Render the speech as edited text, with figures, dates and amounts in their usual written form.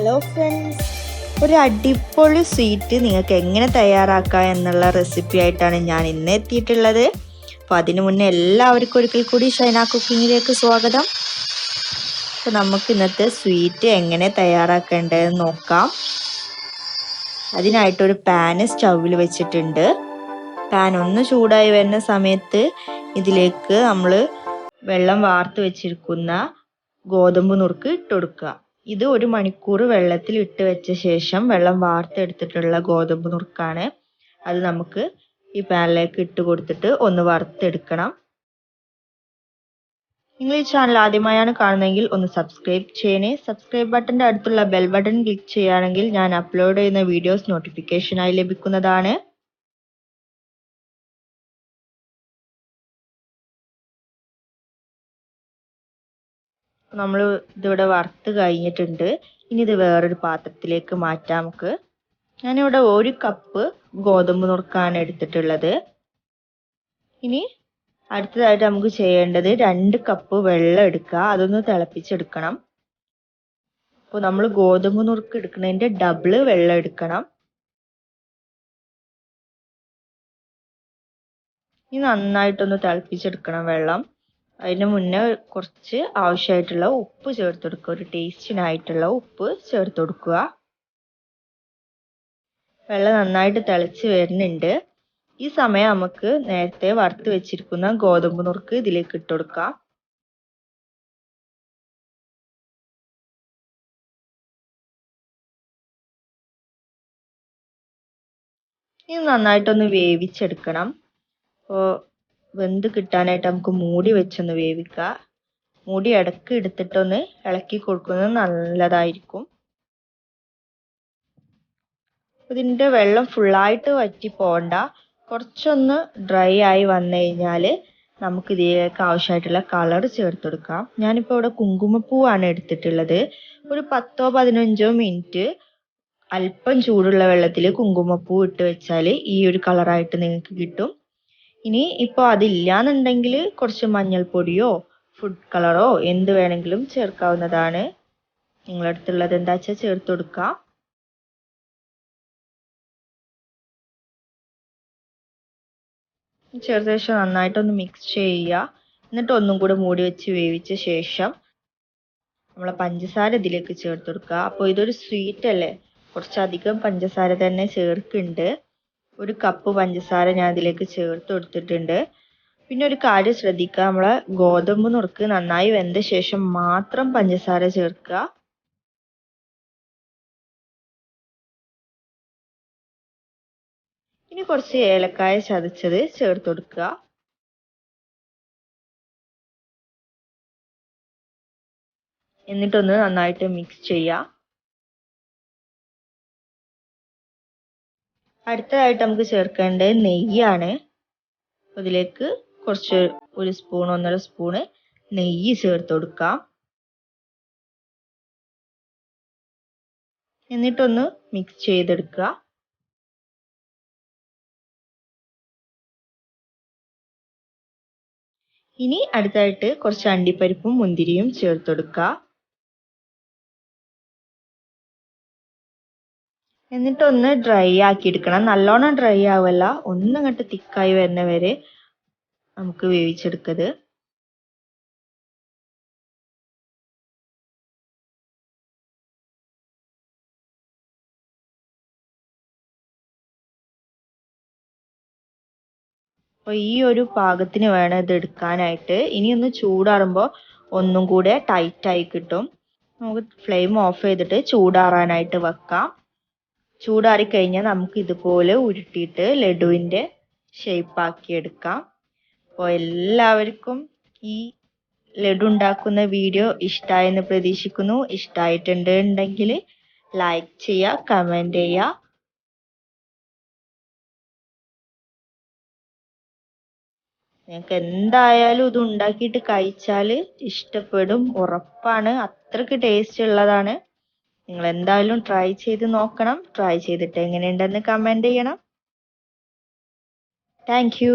Hello friends, ഒരു അടിപൊളി sweet നിങ്ങൾക്ക് എങ്ങനെ തയ്യാറാക്കാം എന്നുള്ള റെസിപ്പി ആയിട്ടാണ് ഞാൻ ഇന്ന് എത്തിയിട്ടുള്ളത്. അപ്പോൾ അതിനു മുന്നേ എല്ലാവർക്കും ഒരിക്കൽ കൂടി ഷൈന കുക്കിങ്ങിലേക്ക് സ്വാഗതം. അപ്പോൾ നമുക്ക് ഇന്നത്തെ സ്വീറ്റ് എങ്ങനെ തയ്യാറാക്കേണ്ടതെന്ന് നോക്കാം. അതിനായിട്ടൊരു പാന് സ്റ്റൗവിൽ വെച്ചിട്ടുണ്ട്. പാൻ ഒന്ന് ചൂടായി വരുന്ന സമയത്ത് ഇതിലേക്ക് നമ്മൾ വെള്ളം വാർത്ത് വെച്ചിരിക്കുന്ന ഗോതമ്പ് നുറുക്ക് ഇട്ട് കൊടുക്കുക. ഇത് 1 മണിക്കൂർ വെള്ളത്തിൽ ഇട്ട് വെച്ച ശേഷം വെള്ളം വാർത്തെടുത്തിട്ടുള്ള ഗോതമ്പ് നുറുക്കാണ്. അത് നമുക്ക് ഈ പാനിലേക്ക് ഇട്ട് കൊടുത്തിട്ട് ഒന്ന് വറുത്തെടുക്കണം. നിങ്ങൾ ഈ ചാനൽ ആദ്യമായാണ് കാണുന്നതെങ്കിൽ ഒന്ന് സബ്സ്ക്രൈബ് ചെയ്യണേ. സബ്സ്ക്രൈബ് ബട്ടന്റെ അടുത്തുള്ള ബെൽ ബട്ടൺ ക്ലിക്ക് ചെയ്യുകയാണെങ്കിൽ ഞാൻ അപ്ലോഡ് ചെയ്യുന്ന വീഡിയോസ് നോട്ടിഫിക്കേഷനായി ലഭിക്കുന്നതാണ്. നമ്മൾ ഇതിവിടെ വറുത്ത് കഴിഞ്ഞിട്ടുണ്ട്. ഇനി ഇത് വേറൊരു പാത്രത്തിലേക്ക് മാറ്റാം. ഞാനിവിടെ 1 കപ്പ് ഗോതമ്പ് നുറുക്കാണ് എടുത്തിട്ടുള്ളത്. ഇനി അടുത്തതായിട്ട് നമുക്ക് ചെയ്യേണ്ടത് 2 കപ്പ് വെള്ളം എടുക്കുക, അതൊന്ന് തിളപ്പിച്ചെടുക്കണം. അപ്പോൾ നമ്മൾ ഗോതമ്പ് നുറുക്ക് എടുക്കുന്നതിന്റെ ഡബിൾ വെള്ളം എടുക്കണം. ഇനി നന്നായിട്ടൊന്ന് തിളപ്പിച്ചെടുക്കണം വെള്ളം. അതിന് മുന്നേ കുറച്ച് ആവശ്യമായിട്ടുള്ള ഉപ്പ് ചേർത്ത് കൊടുക്കുക. ഒരു ടേസ്റ്റിനായിട്ടുള്ള ഉപ്പ് ചേർത്ത് കൊടുക്കുക. വെള്ളം നന്നായിട്ട് തിളച്ച് വരുന്നുണ്ട്. ഈ സമയം നമുക്ക് നേരത്തെ വറുത്ത് വെച്ചിരിക്കുന്ന ഗോതമ്പ് നുറുക്ക് ഇതിലേക്ക് ഇട്ട് കൊടുക്കാം. ഇത് നന്നായിട്ടൊന്ന് വേവിച്ചെടുക്കണം. അപ്പോൾ വെന്ത് കിട്ടാനായിട്ട് നമുക്ക് മൂടി വെച്ചൊന്ന് വേവിക്കുക. മൂടി ഇടയ്ക്ക് എടുത്തിട്ടൊന്ന് ഇളക്കി കൊടുക്കുന്നത് നല്ലതായിരിക്കും. ഇതിൻ്റെ വെള്ളം ഫുള്ളായിട്ട് വറ്റി പോകണ്ട, കുറച്ചൊന്ന് ഡ്രൈ ആയി വന്നു കഴിഞ്ഞാൽ നമുക്ക് ഇതിലേക്ക് ആവശ്യമായിട്ടുള്ള കളർ ചേർത്ത് കൊടുക്കാം. ഞാനിപ്പോൾ ഇവിടെ കുങ്കുമപ്പൂവാണ് എടുത്തിട്ടുള്ളത്. ഒരു 10-15 മിനിറ്റ് അല്പം ചൂടുള്ള വെള്ളത്തിൽ കുങ്കുമപ്പൂ ഇട്ട് വെച്ചാൽ ഈ ഒരു കളറായിട്ട് നിങ്ങൾക്ക് കിട്ടും. ഇനി ഇപ്പോൾ അതില്ലാന്നുണ്ടെങ്കിൽ കുറച്ച് മഞ്ഞൾപ്പൊടിയോ ഫുഡ് കളറോ എന്ത് വേണമെങ്കിലും ചേർക്കാവുന്നതാണ്. നിങ്ങളുടെ അടുത്തുള്ളത് എന്താ വെച്ചാൽ ചേർത്ത് കൊടുക്കാം. ചേർത്ത ശേഷം നന്നായിട്ടൊന്ന് മിക്സ് ചെയ്യുക. എന്നിട്ട് ഒന്നും കൂടെ മൂടി വെച്ച് വേവിച്ച ശേഷം നമ്മളെ പഞ്ചസാര ഇതിലേക്ക് ചേർത്ത് കൊടുക്കുക. അപ്പോൾ ഇതൊരു സ്വീറ്റ് അല്ലേ, കുറച്ചധികം പഞ്ചസാര തന്നെ ചേർക്കുന്നുണ്ട്. 1 കപ്പ് പഞ്ചസാര ഞാൻ ഇതിലേക്ക് ചേർത്ത് കൊടുത്തിട്ടുണ്ട്. പിന്നെ ഒരു കാര്യം ശ്രദ്ധിക്കുക, നമ്മളെ ഗോതമ്പ് നുറുക്ക് നന്നായി വെന്ത ശേഷം മാത്രം പഞ്ചസാര ചേർക്കുക. ഇനി കുറച്ച് ഏലക്കായ ചതച്ചത് ചേർത്ത് കൊടുക്കുക. എന്നിട്ടൊന്ന് നന്നായിട്ട് മിക്സ് ചെയ്യുക. അടുത്തതായിട്ട് നമുക്ക് ചേർക്കേണ്ടത് നെയ്യാണ്. അതിലേക്ക് കുറച്ച് 1 സ്പൂൺ 1.5 സ്പൂണ് നെയ്യ് ചേർത്ത് കൊടുക്കാം. എന്നിട്ടൊന്ന് മിക്സ് ചെയ്തെടുക്കുക. ഇനി അടുത്തായിട്ട് കുറച്ച് അണ്ടിപ്പരിപ്പും മുന്തിരിയും ചേർത്ത് കൊടുക്കുക. എന്നിട്ടൊന്ന് ഡ്രൈ ആക്കി എടുക്കണം. നല്ലോണം ഡ്രൈ ആവല്ല, ഒന്നങ്ങോട്ട് തിക്കായി വരുന്ന വരെ നമുക്ക് വേവിച്ചെടുക്കത്. അപ്പോൾ ഈ ഒരു പാകത്തിന് വേണം ഇത് എടുക്കാനായിട്ട്. ഇനി ഒന്ന് ചൂടാറുമ്പോൾ ഒന്നും കൂടെ ടൈറ്റായി കിട്ടും. നമുക്ക് ഫ്ലെയിം ഓഫ് ചെയ്തിട്ട് ചൂടാറാനായിട്ട് വെക്കാം. ചൂടാറി കഴിഞ്ഞാൽ നമുക്ക് ഇതുപോലെ ഉരുട്ടിയിട്ട് ലഡുവിൻ്റെ ഷേപ്പാക്കി എടുക്കാം. അപ്പോൾ എല്ലാവർക്കും ഈ ലഡു ഉണ്ടാക്കുന്ന വീഡിയോ ഇഷ്ടമായെന്ന് പ്രതീക്ഷിക്കുന്നു. ഇഷ്ടമായിട്ടുണ്ടെങ്കിൽ ലൈക്ക് ചെയ്യുക, കമൻറ്റ് ചെയ്യുക. നിങ്ങൾക്ക് എന്തായാലും ഇത് ഉണ്ടാക്കിയിട്ട് കഴിച്ചാൽ ഇഷ്ടപ്പെടും, ഉറപ്പാണ്. അത്രയ്ക്ക് ടേസ്റ്റ് ഉള്ളതാണ്. നിങ്ങൾ എന്തായാലും ട്രൈ ചെയ്ത് നോക്കണം. ട്രൈ ചെയ്തിട്ട് എങ്ങനെയുണ്ടെന്ന് കമൻറ്റ് ചെയ്യണം. Thank you.